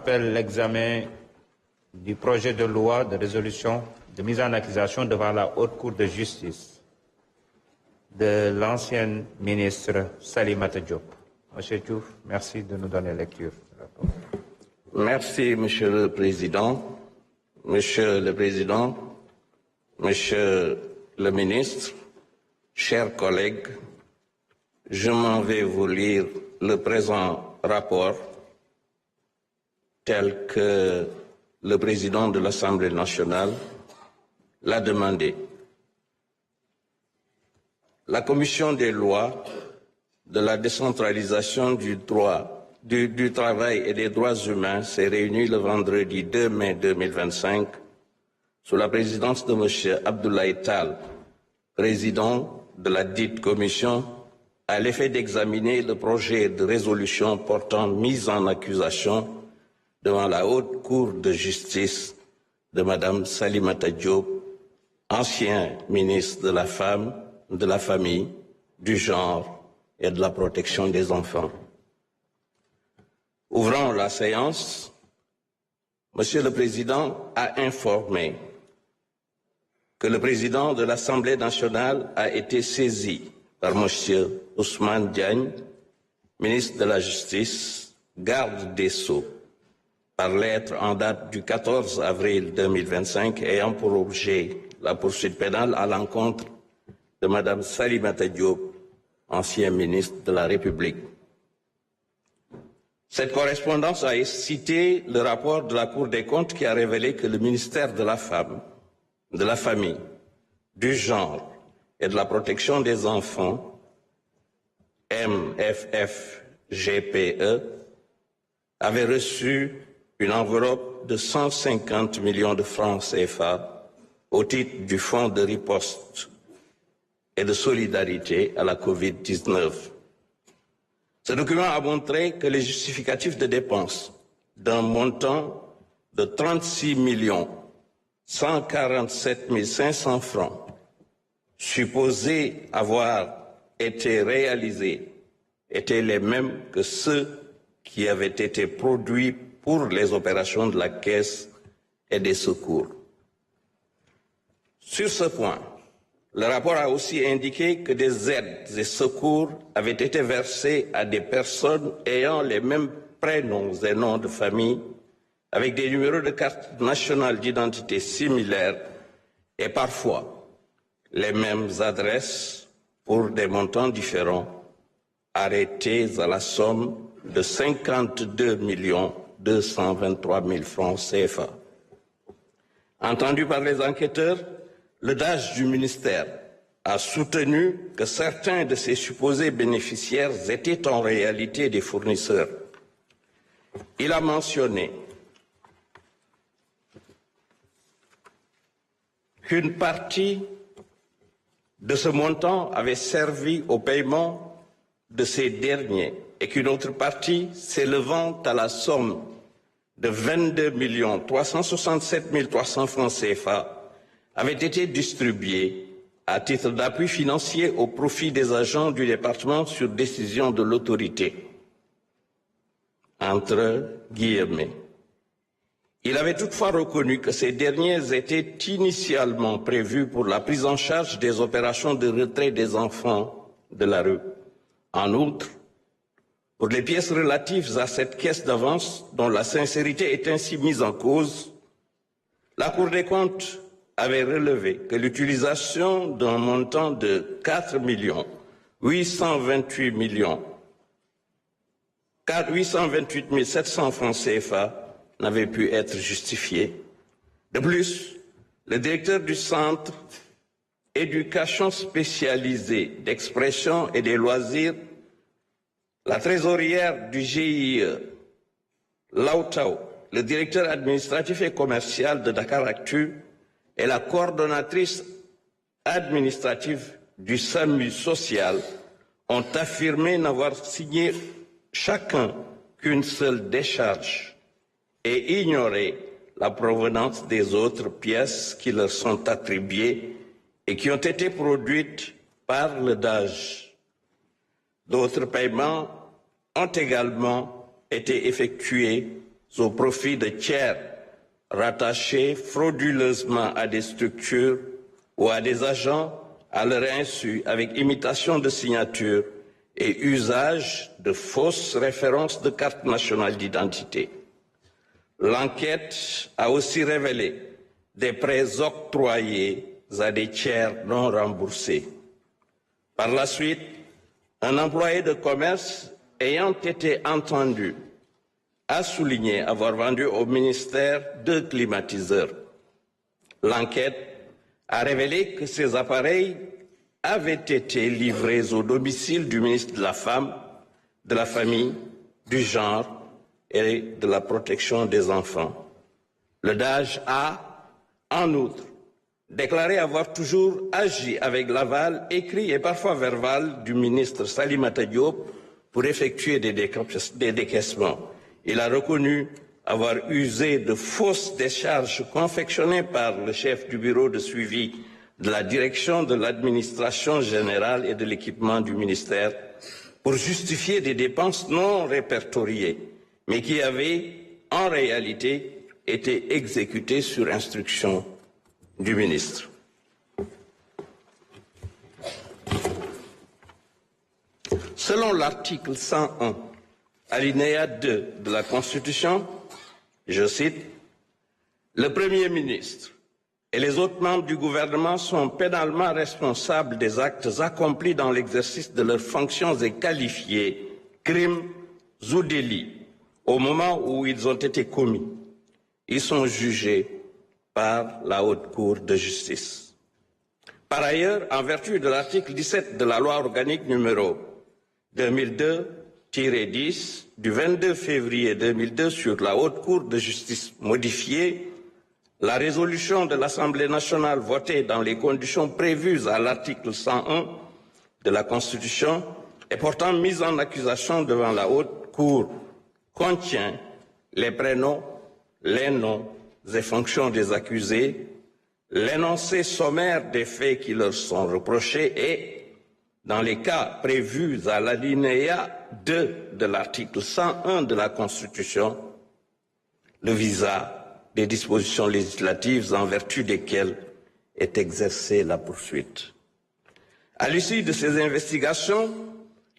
J'appelle l'examen du projet de loi de résolution de mise en accusation devant la Haute Cour de justice de l'ancienne ministre Salimata Diop. Monsieur Diouf, merci de nous donner lecture. Merci, Monsieur le Président. Monsieur le Président, Monsieur le Ministre, chers collègues, je m'en vais vous lire le présent rapport tel que le Président de l'Assemblée nationale l'a demandé. La Commission des lois, de la décentralisation du travail et des droits humains s'est réunie le vendredi 2 mai 2025 sous la présidence de M. Abdoulaye Tall, président de la dite commission, à l'effet d'examiner le projet de résolution portant mise en accusation devant la Haute Cour de justice de Mme Salimata Diop, ancien ministre de la Femme, de la Famille, du Genre et de la Protection des enfants. Ouvrant la séance, Monsieur le Président a informé que le Président de l'Assemblée nationale a été saisi par M. Ousmane Diagne, ministre de la Justice, garde des Sceaux, par lettre en date du 14 avril 2025 ayant pour objet la poursuite pénale à l'encontre de Mme Salimata Diop, ancien ministre de la République. Cette correspondance a cité le rapport de la Cour des comptes qui a révélé que le ministère de la Femme, de la Famille, du Genre et de la Protection des enfants, MFFGPE, avait reçu une enveloppe de 150 millions de francs CFA au titre du Fonds de riposte et de solidarité à la Covid-19. Ce document a montré que les justificatifs de dépenses d'un montant de 36 147 500 francs supposés avoir été réalisés étaient les mêmes que ceux qui avaient été produits pour les opérations de la Caisse et des secours. Sur ce point, le rapport a aussi indiqué que des aides et secours avaient été versés à des personnes ayant les mêmes prénoms et noms de famille, avec des numéros de carte nationale d'identité similaires et parfois les mêmes adresses pour des montants différents, arrêtés à la somme de 52 223 000 francs CFA. Entendu par les enquêteurs, le DAGE du ministère a soutenu que certains de ces supposés bénéficiaires étaient en réalité des fournisseurs. Il a mentionné qu'une partie de ce montant avait servi au paiement de ces derniers et qu'une autre partie, s'élevant à la somme de 22 367 300 francs CFA, avait été distribuée à titre d'appui financier au profit des agents du département sur décision de l'autorité. Entre guillemets. Il avait toutefois reconnu que ces derniers étaient initialement prévus pour la prise en charge des opérations de retrait des enfants de la rue. En outre, pour les pièces relatives à cette caisse d'avance dont la sincérité est ainsi mise en cause, la Cour des comptes avait relevé que l'utilisation d'un montant de 4 828 700 francs CFA n'avait pu être justifiée. De plus, le directeur du Centre Éducation spécialisée d'expression et des loisirs, la trésorière du GIE, Lautao, le directeur administratif et commercial de Dakaractu et la coordonnatrice administrative du SAMU social ont affirmé n'avoir signé chacun qu'une seule décharge et ignoré la provenance des autres pièces qui leur sont attribuées et qui ont été produites par le DAGE. D'autres paiements ont également été effectués au profit de tiers rattachés frauduleusement à des structures ou à des agents à leur insu avec imitation de signature et usage de fausses références de carte nationale d'identité. L'enquête a aussi révélé des prêts octroyés à des tiers non remboursés. Par la suite, un employé de commerce ayant été entendu a souligné avoir vendu au ministère 2 climatiseurs. L'enquête a révélé que ces appareils avaient été livrés au domicile du ministre de la Femme, de la Famille, du Genre et de la Protection des enfants. Le DAGE a, en outre, déclaré avoir toujours agi avec l'aval écrit et parfois verbal du ministre Salimata Diop pour effectuer des décaissements. Il a reconnu avoir usé de fausses décharges confectionnées par le chef du bureau de suivi de la direction de l'administration générale et de l'équipement du ministère pour justifier des dépenses non répertoriées, mais qui avaient en réalité été exécutées sur instruction du ministre. Selon l'article 101, alinéa 2 de la Constitution, je cite, « Le Premier ministre et les autres membres du gouvernement sont pénalement responsables des actes accomplis dans l'exercice de leurs fonctions et qualifiés crimes ou délits au moment où ils ont été commis. Ils sont jugés par la Haute Cour de justice. Par ailleurs, en vertu de l'article 17 de la loi organique numéro 2002-10 du 22 février 2002 sur la Haute Cour de justice modifiée, la résolution de l'Assemblée nationale votée dans les conditions prévues à l'article 101 de la Constitution et portant mise en accusation devant la Haute Cour contient les prénoms, les noms et fonctions des accusés, l'énoncé sommaire des faits qui leur sont reprochés et, dans les cas prévus à l'alinéa 2 de l'article 101 de la Constitution, le visa des dispositions législatives en vertu desquelles est exercée la poursuite. À l'issue de ces investigations,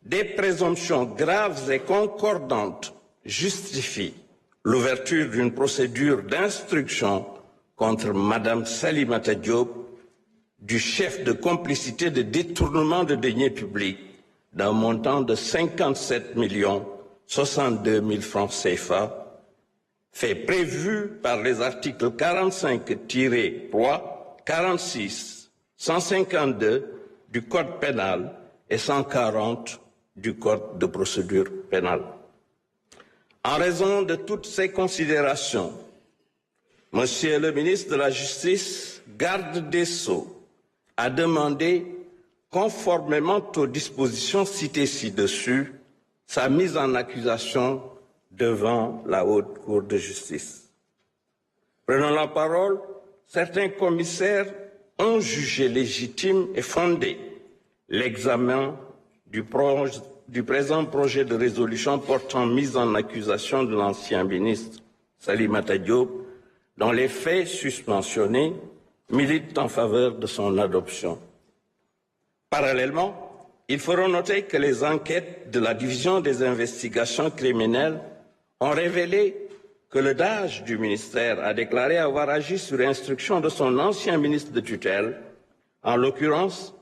des présomptions graves et concordantes justifient l'ouverture d'une procédure d'instruction contre Madame Salimata Diop du chef de complicité de détournement de deniers publics d'un montant de 57 062 000 francs CFA, fait prévu par les articles 45-3, 46, 152 du Code pénal et 140 du Code de procédure pénale. En raison de toutes ces considérations, Monsieur le ministre de la Justice, garde des Sceaux, a demandé, conformément aux dispositions citées ci-dessus, sa mise en accusation devant la Haute Cour de justice. Prenant la parole, certains commissaires ont jugé légitime et fondé l'examen du présent projet de résolution portant mise en accusation de l'ancien ministre Salimata Diop, dont les faits susmentionnés militent en faveur de son adoption. Parallèlement, il faut noter que les enquêtes de la Division des investigations criminelles ont révélé que le DAGE du ministère a déclaré avoir agi sur instruction de son ancien ministre de tutelle, en l'occurrence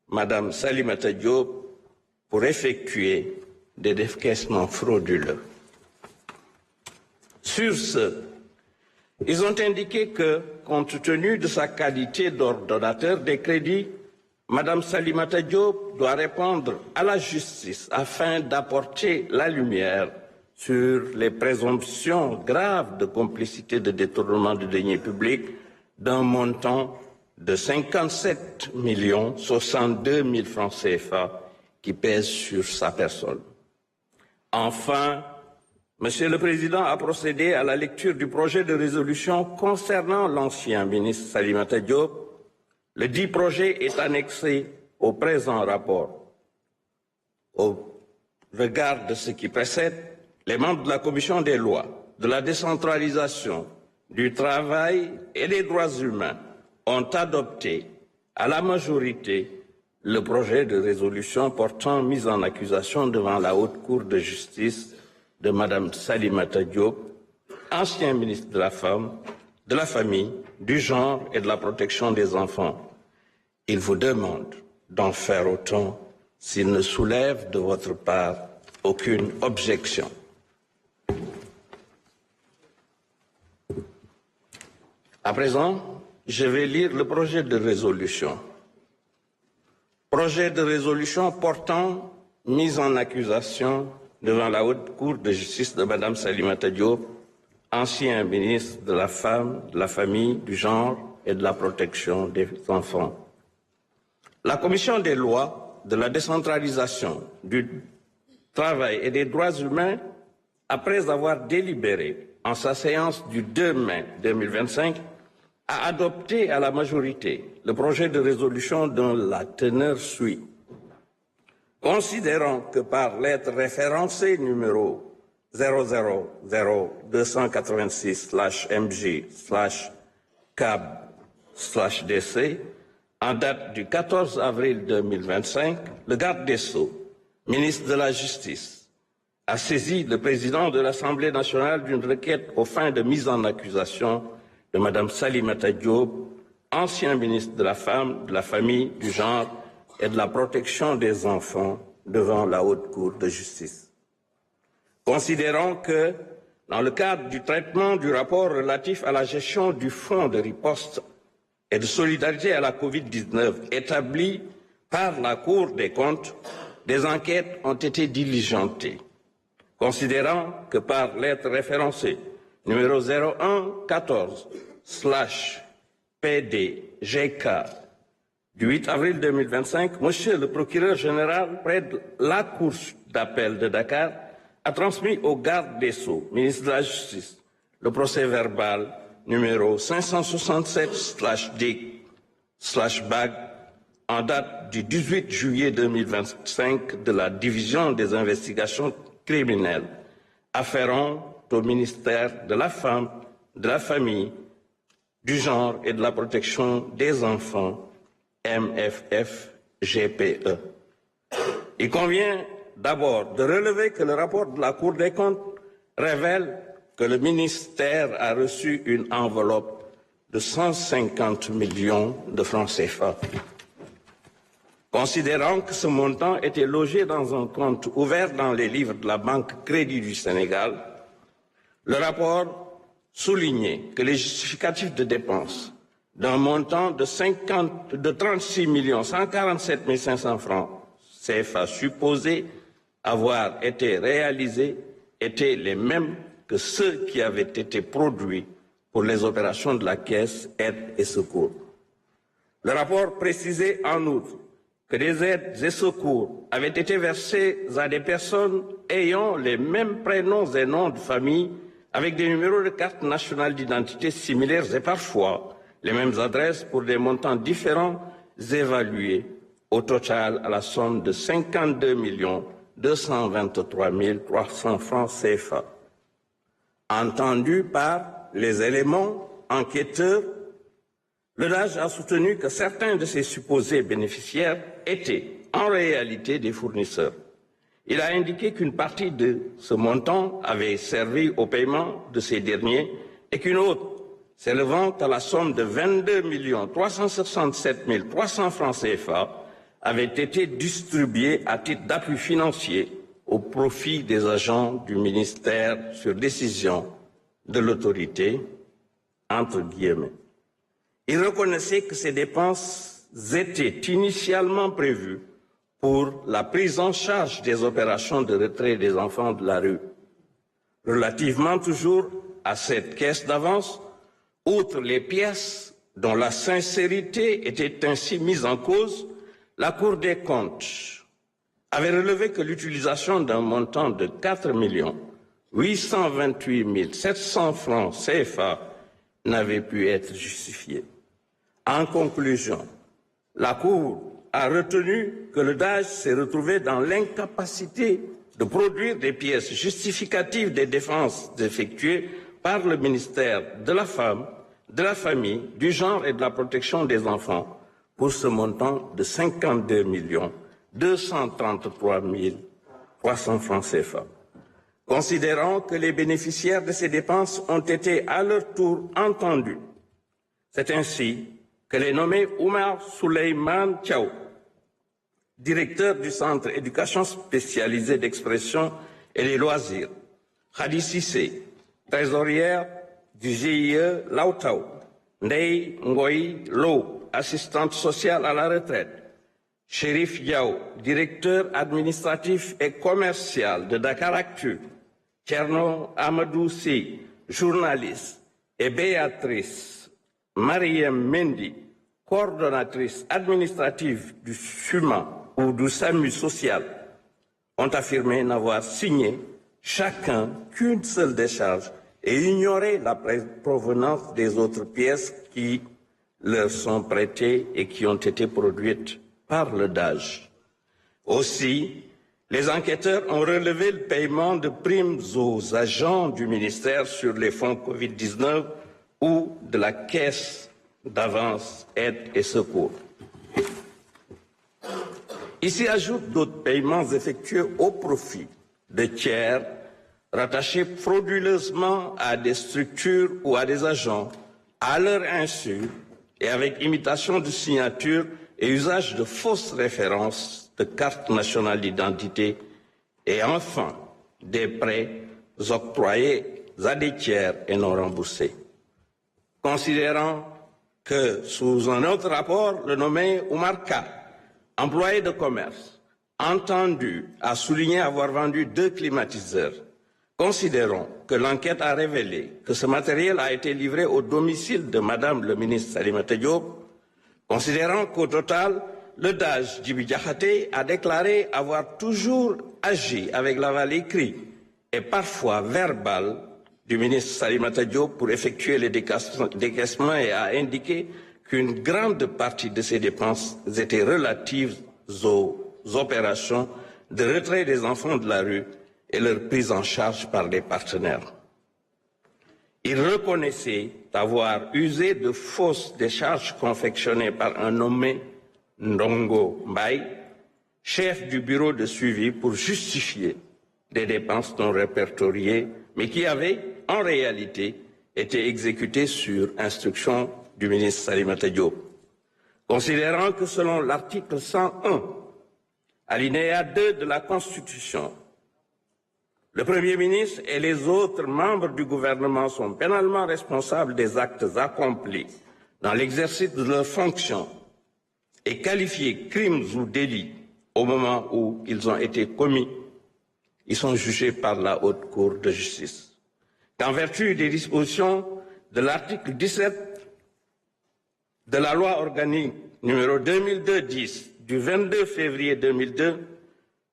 Madame Salimata Diop, pour effectuer des décaissements frauduleux. Sur ce, ils ont indiqué que, compte tenu de sa qualité d'ordonnateur des crédits, Madame Salimata Diop doit répondre à la justice afin d'apporter la lumière sur les présomptions graves de complicité de détournement de deniers publics d'un montant de 57 062 000 francs CFA qui pèsent sur sa personne. Enfin, Monsieur le Président a procédé à la lecture du projet de résolution concernant l'ancien ministre Salimata Diop. Le dit projet est annexé au présent rapport. Au regard de ce qui précède, les membres de la Commission des lois de la décentralisation, du travail et des droits humains ont adopté à la majorité le projet de résolution portant mise en accusation devant la Haute Cour de justice de Mme Salimata Diop, ancien ministre de la Femme, de la Famille, du Genre et de la Protection des enfants. Il vous demande d'en faire autant s'il ne soulève de votre part aucune objection. À présent, je vais lire le projet de résolution. Projet de résolution portant mise en accusation devant la Haute Cour de justice de Mme Salimata Diop, ancien ministre de la Femme, de la Famille, du Genre et de la Protection des enfants. La Commission des lois, de la décentralisation, du travail et des droits humains, après avoir délibéré en sa séance du 2 mai 2025, a adopté à la majorité le projet de résolution dont la teneur suit. Considérant que par lettre référencée numéro 000-286/MJ/CAB/DC, en date du 14 avril 2025, le garde des Sceaux, ministre de la Justice, a saisi le président de l'Assemblée nationale d'une requête aux fins de mise en accusation de Mme Salimata Diop, ancien ministre de la Femme, de la Famille, du Genre et de la Protection des enfants devant la Haute Cour de justice. Considérant que, dans le cadre du traitement du rapport relatif à la gestion du Fonds de riposte et de solidarité à la Covid-19 établi par la Cour des comptes, des enquêtes ont été diligentées. Considérant que par lettre référencée numéro 0114/PDGK du 8 avril 2025, Monsieur le procureur général près de la Cour d'appel de Dakar a transmis au garde des Sceaux, ministre de la Justice, le procès-verbal numéro 567/D/BAG en date du 18 juillet 2025 de la Division des investigations criminelles afférentes au ministère de la Femme, de la Famille, du Genre et de la Protection des enfants, MFF-GPE. Il convient d'abord de relever que le rapport de la Cour des comptes révèle que le ministère a reçu une enveloppe de 150 millions de francs CFA. Considérant que ce montant était logé dans un compte ouvert dans les livres de la Banque Crédit du Sénégal, le rapport soulignait que les justificatifs de dépenses d'un montant de 36 147 500 francs CFA supposés avoir été réalisés étaient les mêmes que ceux qui avaient été produits pour les opérations de la Caisse Aide et Secours. Le rapport précisait en outre que des aides et secours avaient été versés à des personnes ayant les mêmes prénoms et noms de famille avec des numéros de carte nationale d'identité similaires et parfois les mêmes adresses pour des montants différents évalués au total à la somme de 52 223 300 francs CFA. Entendu par les éléments enquêteurs, le DAGE a soutenu que certains de ces supposés bénéficiaires étaient en réalité des fournisseurs. Il a indiqué qu'une partie de ce montant avait servi au paiement de ces derniers et qu'une autre, s'élevant à la somme de 22 367 300 francs CFA, avait été distribuée à titre d'appui financier au profit des agents du ministère sur décision de l'autorité, entre guillemets. Il reconnaissait que ces dépenses étaient initialement prévues pour la prise en charge des opérations de retrait des enfants de la rue. Relativement toujours à cette caisse d'avance, outre les pièces dont la sincérité était ainsi mise en cause, la Cour des comptes avait relevé que l'utilisation d'un montant de 4 828 700 francs CFA n'avait pu être justifiée. En conclusion, la Cour a retenu que le DAGE s'est retrouvé dans l'incapacité de produire des pièces justificatives des défenses effectuées par le ministère de la Femme, de la Famille, du Genre et de la Protection des Enfants pour ce montant de 52 233 300 francs CFA. Considérant que les bénéficiaires de ces dépenses ont été à leur tour entendus, c'est ainsi que les nommés Oumar Souleymane Thiaw, directeur du Centre éducation spécialisée d'expression et des loisirs, Khady Cissé, trésorière du GIE Lautao, Ndeye Ngoy Lo, assistante sociale à la retraite, Chérif Diaw, directeur administratif et commercial de Dakaractu, Thierno Amadou Sy, journaliste, et Béatrice Mariem Mendy, coordonnatrice administrative du SUMA ou du SAMU social, ont affirmé n'avoir signé chacun qu'une seule décharge et ignoré la provenance des autres pièces qui leur sont prêtées et qui ont été produites par le DAGE. Aussi, les enquêteurs ont relevé le paiement de primes aux agents du ministère sur les fonds Covid-19 ou de la Caisse d'avance, aide et secours. Ici ajoutent d'autres paiements effectués au profit de tiers rattachés frauduleusement à des structures ou à des agents, à leur insu et avec imitation de signature et usage de fausses références de cartes nationales d'identité et enfin des prêts octroyés à des tiers et non remboursés. Considérant que sous un autre rapport, le nommé Oumar K, employé de commerce, entendu a souligné avoir vendu 2 climatiseurs. Considérons que l'enquête a révélé que ce matériel a été livré au domicile de Madame le ministre Salimata Diop, considérant qu'au total, le DAGE Djibi Diakhaté a déclaré avoir toujours agi avec l'aval écrit et parfois verbal du ministre Salimata Diop pour effectuer les décaissements et a indiqué qu'une grande partie de ces dépenses étaient relatives aux opérations de retrait des enfants de la rue et leur prise en charge par des partenaires. Il reconnaissait avoir usé de fausses décharges confectionnées par un nommé Ndongo Mbaye, chef du bureau de suivi, pour justifier des dépenses non répertoriées, mais qui avaient en réalité été exécutées sur instruction du ministre Salimata Diop. Considérant que selon l'article 101, alinéa 2 de la Constitution, le Premier ministre et les autres membres du gouvernement sont pénalement responsables des actes accomplis dans l'exercice de leurs fonctions et qualifiés crimes ou délits au moment où ils ont été commis, ils sont jugés par la Haute Cour de justice. Qu'en vertu des dispositions de l'article 17 de la loi organique numéro 2002-10 du 22 février 2002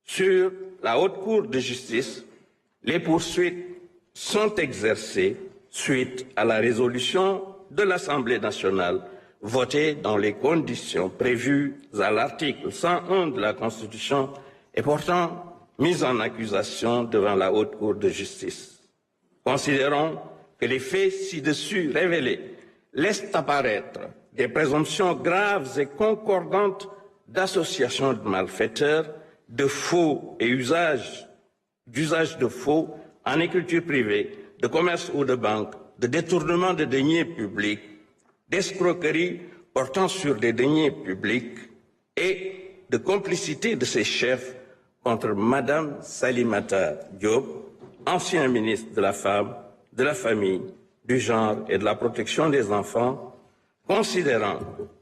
sur la Haute Cour de justice, les poursuites sont exercées suite à la résolution de l'Assemblée nationale votée dans les conditions prévues à l'article 101 de la Constitution et portant mise en accusation devant la Haute Cour de justice. Considérons que les faits ci-dessus révélés laissent apparaître des présomptions graves et concordantes d'association de malfaiteurs, de faux et d'usage de faux en écriture privée, de commerce ou de banque, de détournement de deniers publics, d'escroquerie portant sur des deniers publics et de complicité de ses chefs contre Madame Salimata Diop, ancien ministre de la Femme, de la Famille, du Genre et de la Protection des Enfants, considérant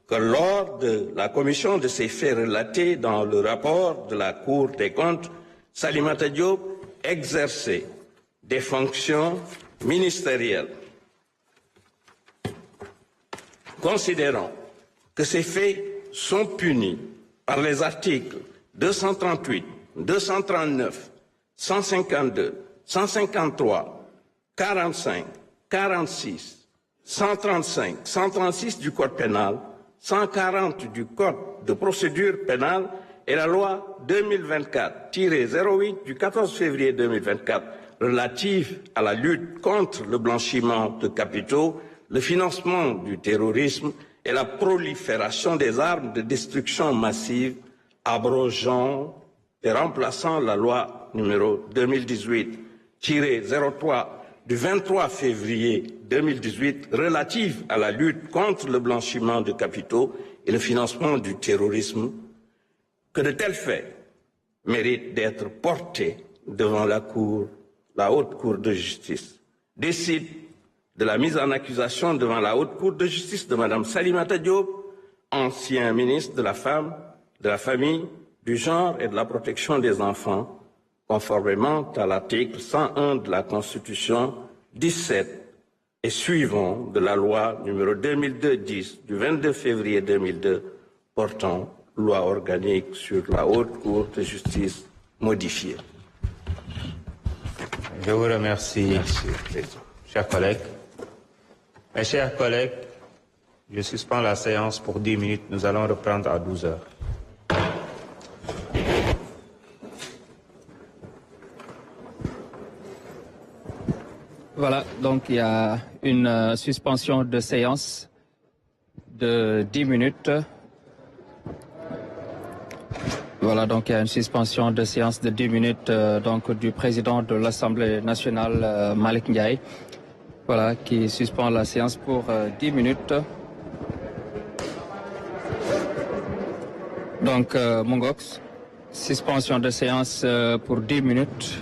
que lors de la commission de ces faits relatés dans le rapport de la Cour des comptes, Salimata Diop exerçait des fonctions ministérielles. Considérant que ces faits sont punis par les articles 238, 239, 152, 153, 45, 46, 135, 136 du Code pénal, 140 du Code de procédure pénale et la loi 2024-08 du 14 février 2024 relative à la lutte contre le blanchiment de capitaux, le financement du terrorisme et la prolifération des armes de destruction massive, abrogeant et remplaçant la loi numéro 2018-03 du 23 février 2018 relative à la lutte contre le blanchiment de capitaux et le financement du terrorisme, que de tels faits méritent d'être portés devant la Haute Cour de justice. Décide de la mise en accusation devant la Haute Cour de justice de Mme Salimata Diop, ancien ministre de la Femme, de la Famille, du Genre et de la Protection des enfants, conformément à l'article 101 de la Constitution 17 et suivant de la loi numéro 2002-10 du 22 février 2002 portant loi organique sur la Haute Cour de justice modifiée. Je vous remercie, chers collègues. Mes chers collègues, je suspends la séance pour 10 minutes. Nous allons reprendre à 12 heures. Voilà, donc il y a une suspension de séance de 10 minutes. Voilà, donc il y a une suspension de séance de 10 minutes donc du président de l'Assemblée nationale, Malick Ndiaye. Voilà, qui suspend la séance pour 10 minutes. Donc, Mongox, suspension de séance pour 10 minutes.